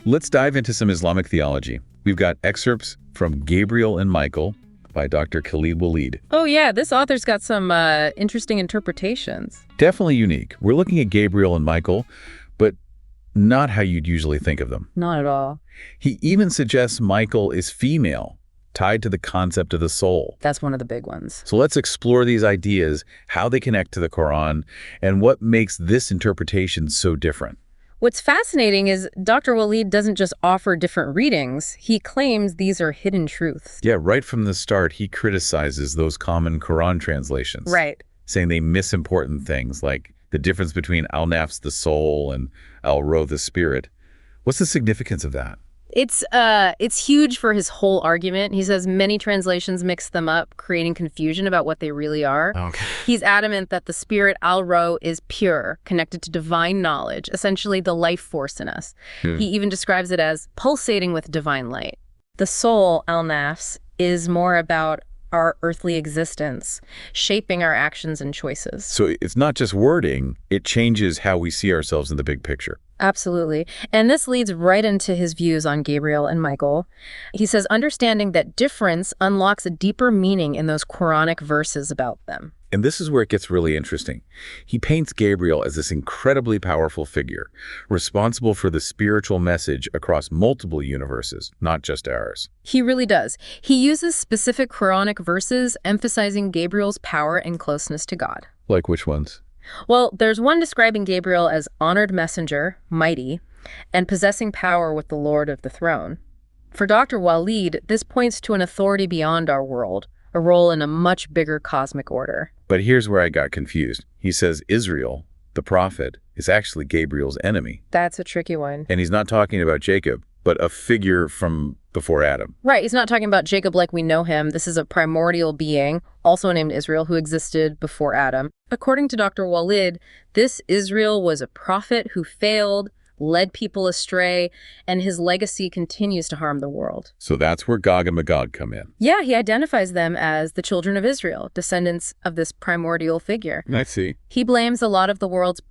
Let's dive into some Islamic theology. We've got excerpts from Gabriel and Michael by Dr. Khaled Waleed. Oh yeah, this author's got some interesting interpretations. Definitely unique. We're looking at Gabriel and Michael, but not how you'd usually think of them. Not at all. He even suggests Michael is female, tied to the concept of the soul. That's one of the big ones. So let's explore these ideas, how they connect to the Quran, and what makes this interpretation so different. What's fascinating is Dr. Waleed doesn't just offer different readings, he claims these are hidden truths. Yeah, right from the start, he criticizes those common Quran translations. Right. Saying they miss important things, like the difference between al-nafs, the soul, and al-ruh, the spirit. What's the significance of that? It's huge for his whole argument. He says many translations mix them up, creating confusion about what they really are. Okay. He's adamant that the spirit, al-ruh, is pure, connected to divine knowledge, essentially the life force in us. He even describes it as pulsating with divine light. The soul, al-nafs, is more about our earthly existence, shaping our actions and choices. So it's not just wording, it changes how we see ourselves in the big picture. Absolutely. And this leads right into his views on Gabriel and Michael. He says understanding that difference unlocks a deeper meaning in those Quranic verses about them. And this is where it gets really interesting. He paints Gabriel as this incredibly powerful figure, responsible for the spiritual message across multiple universes, not just ours. He really does. He uses specific Quranic verses emphasizing Gabriel's power and closeness to God. Like which ones? Well, there's one describing Gabriel as honored messenger, mighty, and possessing power with the Lord of the throne. For Dr. Waleed, this points to an authority beyond our world, a role in a much bigger cosmic order. But here's where I got confused. He says Israel, the prophet, is actually Gabriel's enemy. That's a tricky one. And he's not talking about Jacob, but a figure from before Adam. Right, he's not talking about Jacob like we know him. This is a primordial being, also named Israel, who existed before Adam. According to Dr. Waleed, this Israel was a prophet who failed, led people astray, and his legacy continues to harm the world. So that's where Gog and Magog come in. Yeah, he identifies them as the children of Israel, descendants of this primordial figure. I see. He blames a lot of the world's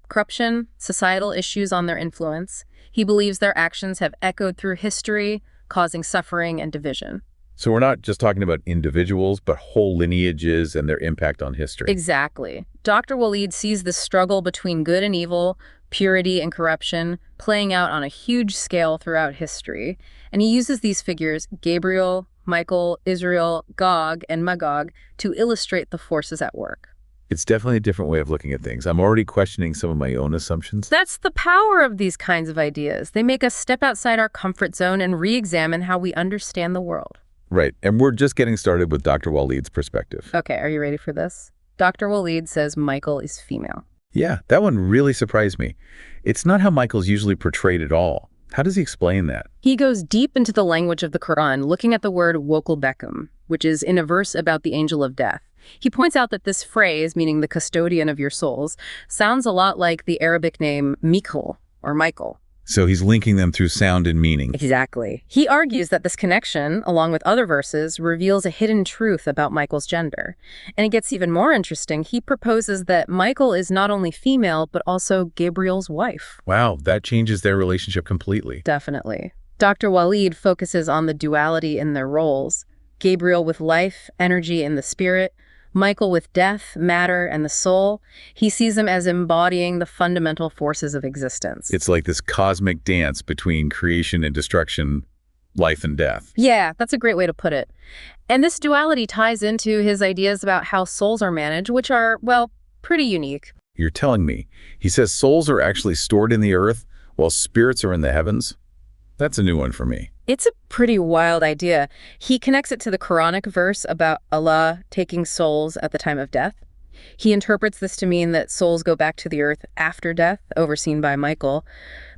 corruption, societal issues on their influence. He believes their actions have echoed through history, causing suffering and division. So we're not just talking about individuals, but whole lineages and their impact on history. Exactly. Dr. Waleed sees the struggle between good and evil, purity and corruption, playing out on a huge scale throughout history. And he uses these figures, Gabriel, Michael, Israel, Gog, and Magog, to illustrate the forces at work. It's definitely a different way of looking at things. I'm already questioning some of my own assumptions. That's the power of these kinds of ideas. They make us step outside our comfort zone and re-examine how we understand the world. Right, and we're just getting started with Dr. Waleed's perspective. Okay, are you ready for this? Dr. Waleed says Michael is female. Yeah, that one really surprised me. It's not how Michael's usually portrayed at all. How does he explain that? He goes deep into the language of the Quran, looking at the word wokelbekum, which is in a verse about the angel of death. He points out that this phrase, meaning the custodian of your souls, sounds a lot like the Arabic name Mikal or Michael. So he's linking them through sound and meaning. Exactly. He argues that this connection, along with other verses, reveals a hidden truth about Michael's gender. And it gets even more interesting. He proposes that Michael is not only female, but also Gabriel's wife. Wow, that changes their relationship completely. Definitely. Dr. Waleed focuses on the duality in their roles. Gabriel with life, energy, and the spirit. Michael with death, matter, and the soul. He sees them as embodying the fundamental forces of existence. It's like this cosmic dance between creation and destruction, life and death. Yeah, that's a great way to put it. And this duality ties into his ideas about how souls are managed, which are, well, pretty unique. You're telling me. He says souls are actually stored in the earth while spirits are in the heavens? That's a new one for me. It's a pretty wild idea. He connects it to the Quranic verse about Allah taking souls at the time of death. He interprets this to mean that souls go back to the earth after death, overseen by Michael,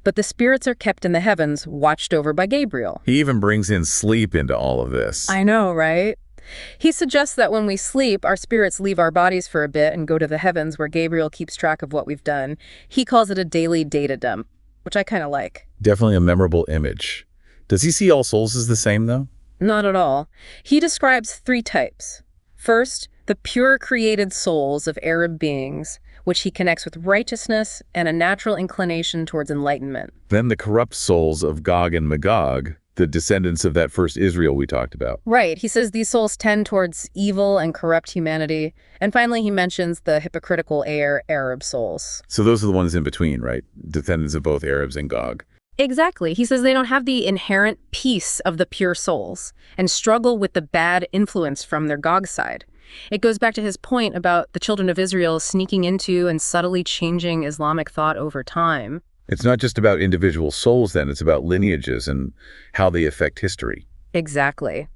but the spirits are kept in the heavens, watched over by Gabriel. He even brings in sleep into all of this. I know, right? He suggests that when we sleep, our spirits leave our bodies for a bit and go to the heavens where Gabriel keeps track of what we've done. He calls it a daily data dump, which I kind of like. Definitely a memorable image. Does he see all souls as the same, though? Not at all. He describes three types. First, the pure created souls of Arab beings, which he connects with righteousness and a natural inclination towards enlightenment. Then the corrupt souls of Gog and Magog, the descendants of that first Israel we talked about. Right. He says these souls tend towards evil and corrupt humanity. And finally, he mentions the hypocritical Arab souls. So those are the ones in between, right? Descendants of both Arabs and Gog. Exactly. He says they don't have the inherent peace of the pure souls and struggle with the bad influence from their Gog side. It goes back to his point about the children of Israel sneaking into and subtly changing Islamic thought over time. It's not just about individual souls then, it's about lineages and how they affect history. Exactly.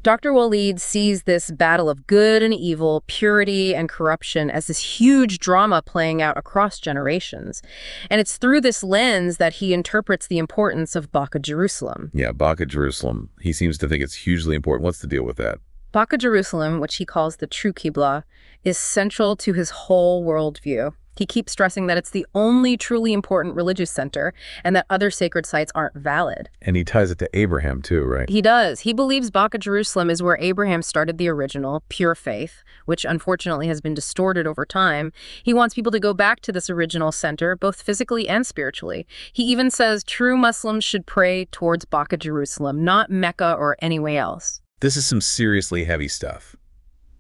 Dr. Waleed sees this battle of good and evil, purity and corruption as this huge drama playing out across generations. And it's through this lens that he interprets the importance of Baka Jerusalem. Yeah, Baka Jerusalem. He seems to think it's hugely important. What's the deal with that? Baka Jerusalem, which he calls the true Qibla, is central to his whole worldview. He keeps stressing that it's the only truly important religious center and that other sacred sites aren't valid. And he ties it to Abraham too, right? He does. He believes Baka Jerusalem is where Abraham started the original, pure faith, which unfortunately has been distorted over time. He wants people to go back to this original center, both physically and spiritually. He even says true Muslims should pray towards Baka Jerusalem, not Mecca or anywhere else. This is some seriously heavy stuff.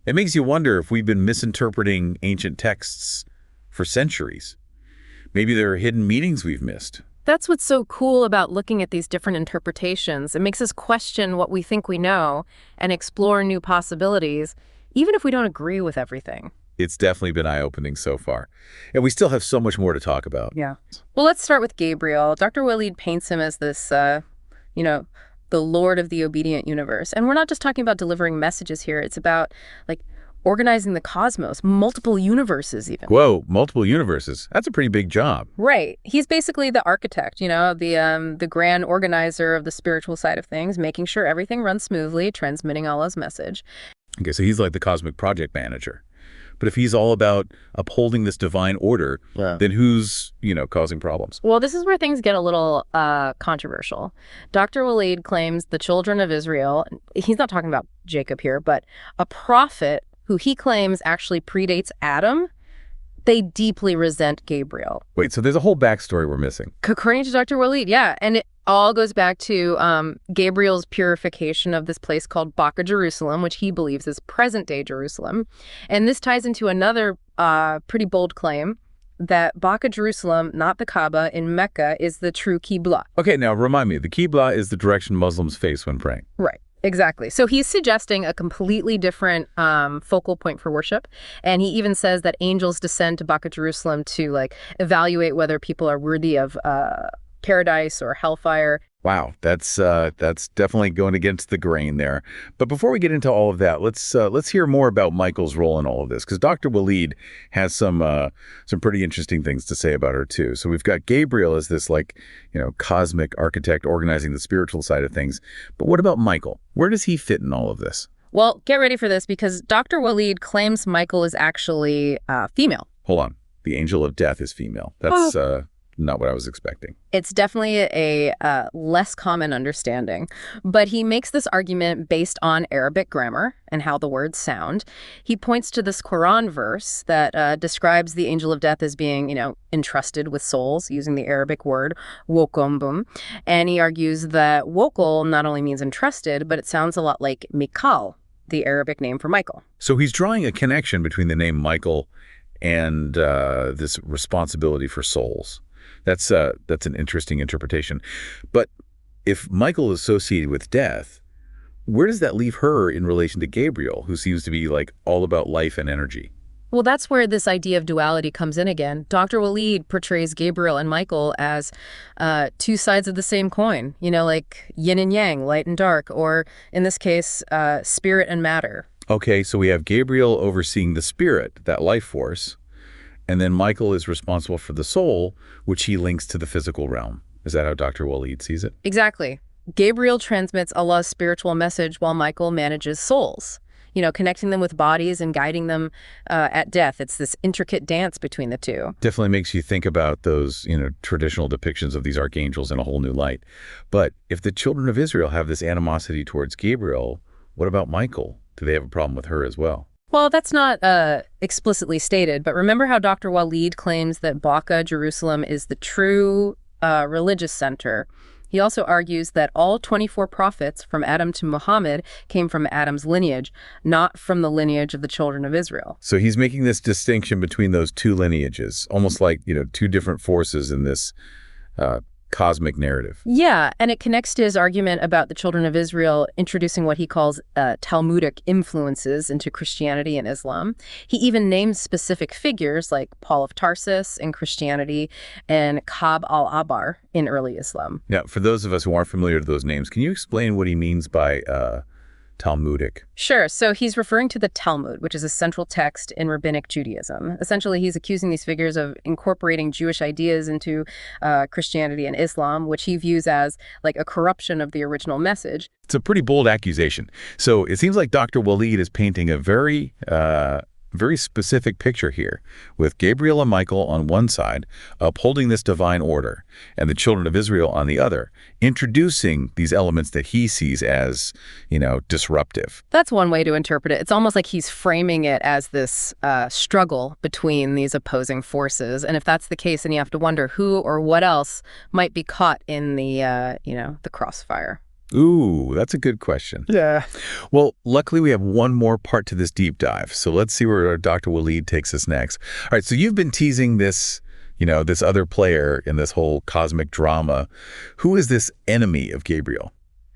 It makes you wonder if we've been misinterpreting ancient texts for centuries. Maybe there are hidden meanings we've missed. That's what's so cool about looking at these different interpretations. It makes us question what we think we know and explore new possibilities, even if we don't agree with everything. It's definitely been eye-opening so far. And we still have so much more to talk about. Yeah. Well, let's start with Gabriel. Dr. Waleed paints him as this, the Lord of the obedient universe. And we're not just talking about delivering messages here. It's about, organizing the cosmos, multiple universes even. Whoa, multiple universes. That's a pretty big job. Right. He's basically the architect, the grand organizer of the spiritual side of things, making sure everything runs smoothly, transmitting Allah's message. Okay, so he's like the cosmic project manager. But if he's all about upholding this divine order, then who's, causing problems? Well, this is where things get a little controversial. Dr. Waleed claims the children of Israel, he's not talking about Jacob here, but a prophet who he claims actually predates Adam, they deeply resent Gabriel. Wait, so there's a whole backstory we're missing. According to Dr. Waleed, yeah. And it all goes back to Gabriel's purification of this place called Baka Jerusalem, which he believes is present-day Jerusalem. And this ties into another pretty bold claim that Baka Jerusalem, not the Kaaba, in Mecca, is the true Qibla. Okay, now remind me, the Qibla is the direction Muslims face when praying. Right. Exactly. So he's suggesting a completely different focal point for worship. And he even says that angels descend to Baka Jerusalem to evaluate whether people are worthy of paradise or hellfire. Wow, that's definitely going against the grain there. But before we get into all of that, let's hear more about Michael's role in all of this, because Dr. Waleed has some pretty interesting things to say about her too. So we've got Gabriel as this cosmic architect organizing the spiritual side of things. But what about Michael? Where does he fit in all of this? Well, get ready for this, because Dr. Waleed claims Michael is actually female. Hold on, the angel of death is female. That's not what I was expecting. It's definitely a less common understanding, but he makes this argument based on Arabic grammar and how the words sound. He points to this Quran verse that describes the angel of death as being, entrusted with souls, using the Arabic word wokumbum. And he argues that wokal not only means entrusted, but it sounds a lot like Mikal, the Arabic name for Michael. So he's drawing a connection between the name Michael and this responsibility for souls. That's an interesting interpretation. But if Michael is associated with death, where does that leave her in relation to Gabriel, who seems to be all about life and energy? Well, that's where this idea of duality comes in again. Dr. Waleed portrays Gabriel and Michael as two sides of the same coin, like yin and yang, light and dark, or in this case, spirit and matter. Okay, so we have Gabriel overseeing the spirit, that life force, and then Michael is responsible for the soul, which he links to the physical realm. Is that how Dr. Waleed sees it? Exactly. Gabriel transmits Allah's spiritual message while Michael manages souls, connecting them with bodies and guiding them at death. It's this intricate dance between the two. Definitely makes you think about those, traditional depictions of these archangels in a whole new light. But if the children of Israel have this animosity towards Gabriel, what about Michael? Do they have a problem with her as well? Well, that's not explicitly stated, but remember how Dr. Waleed claims that Baka, Jerusalem, is the true religious center. He also argues that all 24 prophets from Adam to Muhammad came from Adam's lineage, not from the lineage of the children of Israel. So he's making this distinction between those two lineages, almost like, two different forces in this cosmic narrative. Yeah, and it connects to his argument about the children of Israel introducing what he calls Talmudic influences into Christianity and Islam. He even names specific figures like Paul of Tarsus in Christianity and Ka'b al-Ahbar in early Islam. Now, for those of us who aren't familiar with those names, can you explain what he means by Talmudic? Sure. So he's referring to the Talmud, which is a central text in rabbinic Judaism. Essentially, he's accusing these figures of incorporating Jewish ideas into Christianity and Islam, which he views as like a corruption of the original message. It's a pretty bold accusation. So it seems like Dr. Waleed is painting a very specific picture here, with Gabriel and Michael on one side upholding this divine order, and the children of Israel on the other, introducing these elements that he sees as, disruptive. That's one way to interpret it. It's almost like he's framing it as this struggle between these opposing forces. And if that's the case, then you have to wonder who or what else might be caught in the crossfire. Ooh, that's a good question. Yeah. Well, luckily we have one more part to this deep dive. So let's see where Dr. Waleed takes us next. All right, so you've been teasing this, this other player in this whole cosmic drama. Who is this enemy of Gabriel?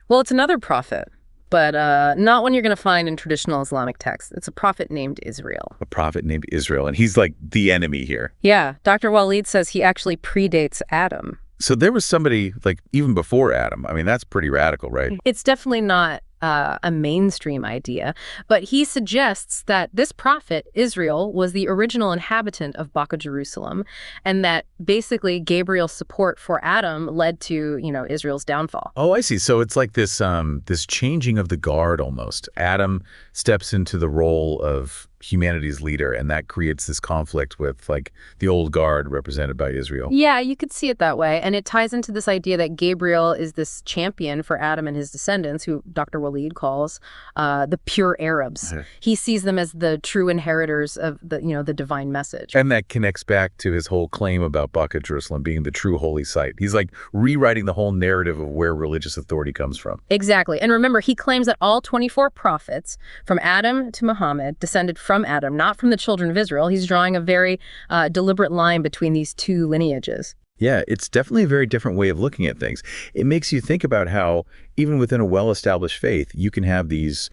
Well, it's another prophet, but not one you're going to find in traditional Islamic texts. It's a prophet named Israel. A prophet named Israel, and he's like the enemy here. Yeah, Dr. Waleed says he actually predates Adam. So there was somebody, like, even before Adam. I mean, that's pretty radical, right? It's definitely not a mainstream idea, but he suggests that this prophet, Israel, was the original inhabitant of Baka, Jerusalem, and that basically Gabriel's support for Adam led to, Israel's downfall. Oh, I see. So it's like this this changing of the guard almost. Adam steps into the role of humanity's leader, and that creates this conflict with like the old guard represented by Israel. Yeah, you could see it that way. And it ties into this idea that Gabriel is this champion for Adam and his descendants, who Dr. Waleed calls the pure Arabs. He sees them as the true inheritors of the divine message. And that connects back to his whole claim about Baka, Jerusalem being the true holy site. He's like rewriting the whole narrative of where religious authority comes from. Exactly. And remember, he claims that all 24 prophets from Adam to Muhammad descended from Adam, not from the children of Israel. He's drawing a very deliberate line between these two lineages. Yeah, it's definitely a very different way of looking at things. It makes you think about how even within a well-established faith, you can have these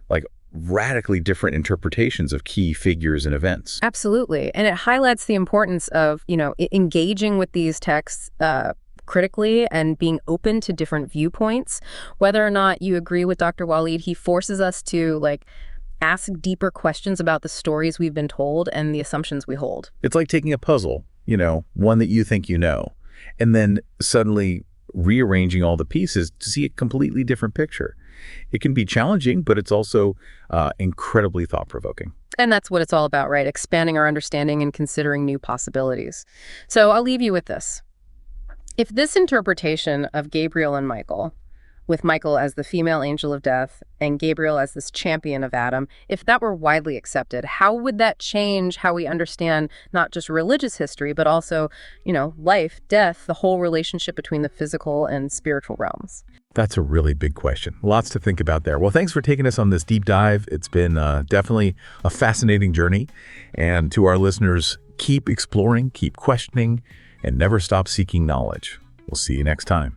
like radically different interpretations of key figures and events. Absolutely. And it highlights the importance of, engaging with these texts critically and being open to different viewpoints. Whether or not you agree with Dr. Waleed, he forces us to ask deeper questions about the stories we've been told and the assumptions we hold. It's like taking a puzzle, one that you think and then suddenly rearranging all the pieces to see a completely different picture. It can be challenging, but it's also incredibly thought-provoking. And that's what it's all about, right? Expanding our understanding and considering new possibilities. So I'll leave you with this. If this interpretation of Gabriel and Michael, with Michael as the female angel of death and Gabriel as this champion of Adam, if that were widely accepted, how would that change how we understand not just religious history, but also, life, death, the whole relationship between the physical and spiritual realms? That's a really big question. Lots to think about there. Well, thanks for taking us on this deep dive. It's been definitely a fascinating journey. And to our listeners, keep exploring, keep questioning, and never stop seeking knowledge. We'll see you next time.